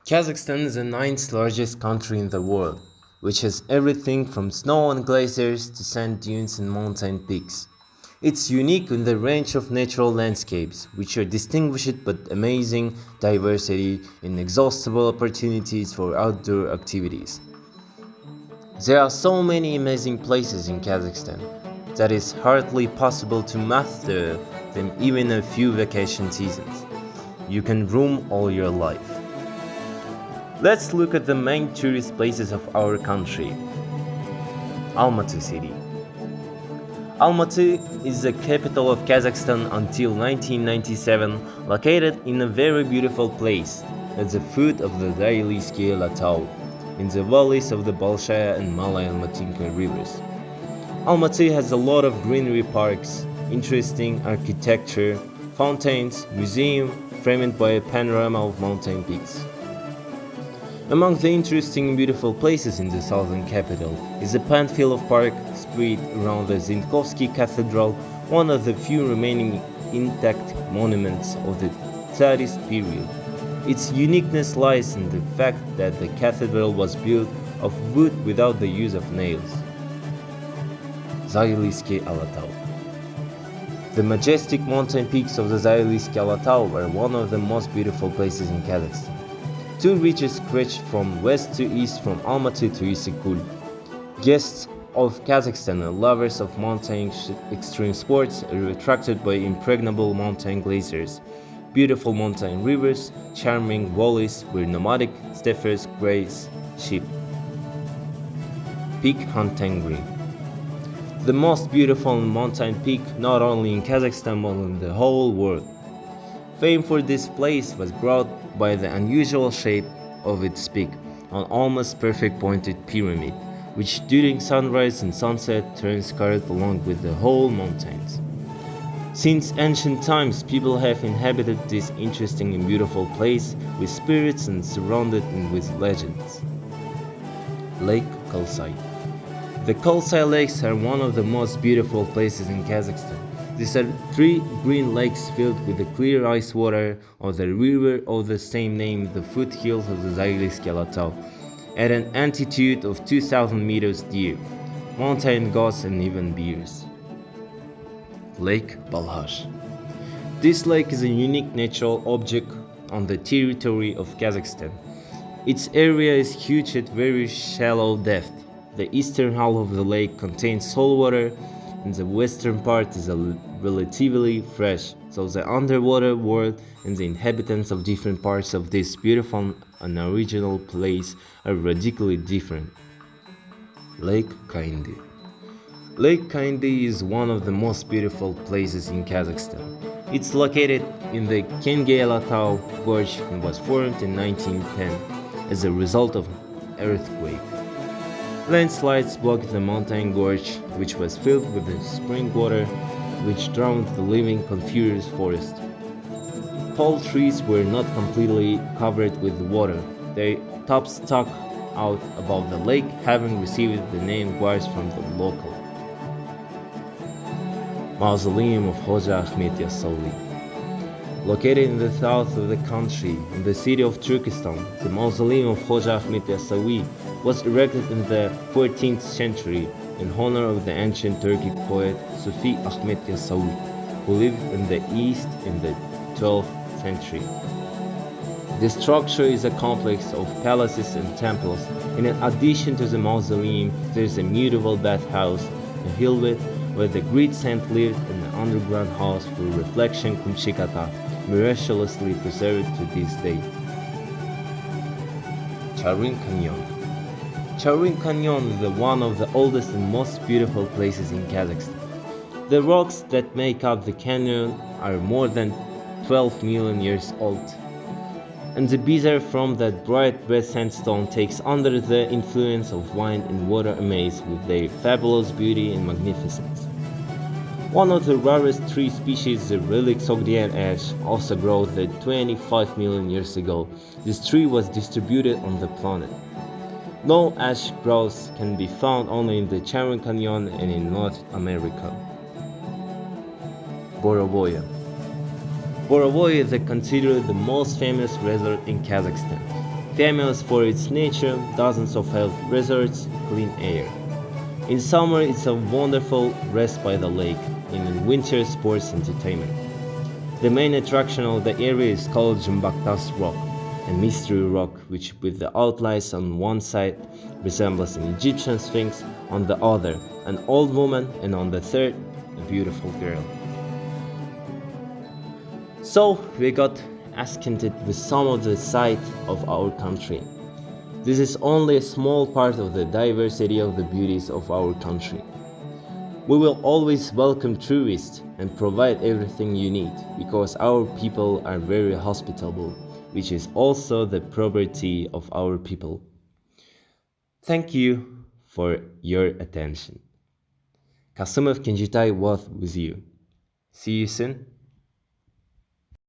Kazakhstan is the ninth largest country in the world, which has everything from snow and glaciers to sand dunes and mountain peaks. It's unique in the range of natural landscapes, which are distinguished by amazing diversity and inexhaustible opportunities for outdoor activities. There are so many amazing places in Kazakhstan that it's hardly possible to master them even in a few vacation seasons. You can roam all your life. Let's look at the main tourist places of our country. Almaty City. Almaty is the capital of Kazakhstan until 1997, located in a very beautiful place at the foot of the Zaylisky Plateau, in the valleys of the Bolshaya and Malaya and Matinka rivers. Almaty has a lot of greenery parks, interesting architecture, fountains, museum framed by a panorama of mountain peaks. Among the interesting and beautiful places in the southern capital is the Panfilov Park spread around the Zinkovsky Cathedral, one of the few remaining intact monuments of the Tsarist period. Its uniqueness lies in the fact that the cathedral was built of wood without the use of nails. Zaylisky Plateau. The majestic mountain peaks of the Zaylisky Plateau are one of the most beautiful places in Kazakhstan. Two ridges stretch from west to east from Almaty to Issyk-Kul. Guests of Kazakhstan and lovers of mountain extreme sports are attracted by impregnable mountain glaciers, beautiful mountain rivers, charming valleys where nomadic steppers graze sheep. Peak Hantengri. The most beautiful mountain peak not only in Kazakhstan but in the whole world. Fame for this place was brought by the unusual shape of its peak, an almost perfect pointed pyramid, which during sunrise and sunset turns scarlet along with the whole mountains. Since ancient times, people have inhabited this interesting and beautiful place with spirits and surrounded it with legends. Lake Kalsai. The Kalsai lakes are one of the most beautiful places in Kazakhstan. These are three green lakes filled with the clear ice water of the river of the same name in the foothills of the Zaylisky Plateau, at an altitude of 2,000 meters deer, mountain goats and even bears. Lake Balhash. This lake is a unique natural object on the territory of Kazakhstan. Its area is huge at very shallow depth. The eastern half of the lake contains salt water, and the western part is relatively fresh, so the underwater world and the inhabitants of different parts of this beautiful and original place are radically different. Lake Kaindi. Lake Kaindi is one of the most beautiful places in Kazakhstan. It's located in the Kengeyaltau Gorge and was formed in 1910 as a result of an earthquake. Landslides blocked the mountain gorge, which was filled with the spring water, which drowned the living coniferous forest. Tall trees were not completely covered with water. Their tops stuck out above the lake, having received the name Gwars from the local. Mausoleum of Hoja Ahmet Yassouи. Located in the south of the country, in the city of Turkestan, the mausoleum of Hoja Ahmet Yassoui was erected in the 14th century in honor of the ancient Turkic poet Sufi Ahmet Yassoui, who lived in the east in the 12th century. The structure is a complex of palaces and temples. In addition to the mausoleum, there is a medieval bathhouse, a hillwit where the great saint lived, and an underground house for reflection Kumshikata, miraculously preserved to this day. Charin Canyon. Charin Canyon is one of the oldest and most beautiful places in Kazakhstan. The rocks that make up the canyon are more than 12 million years old, and the beaver from that bright red sandstone takes under the influence of wind and water amaze with their fabulous beauty and magnificence. One of the rarest tree species, the relic Sogdian ash, also grew there 25 million years ago. This tree was distributed on the planet. No ash growths can be found only in the Charin Canyon and in North America. Borovoye. Borovoye is considered the most famous resort in Kazakhstan. famous for its nature, dozens of health resorts, clean air. In summer, it's a wonderful rest by the lake, and in winter, sports entertainment. The main attraction of the area is called Jumbaktas Rock, a mystery rock which, with the outlines on one side, resembles an Egyptian sphinx, on the other, an old woman, and on the third, a beautiful girl. So, we got acquainted with some of the sights of our country. This is only a small part of the diversity of the beauties of our country. We will always welcome tourists and provide everything you need because our people are very hospitable, which is also the property of our people. Thank you for your attention. Kasımov Kenjitai was with you. See you soon.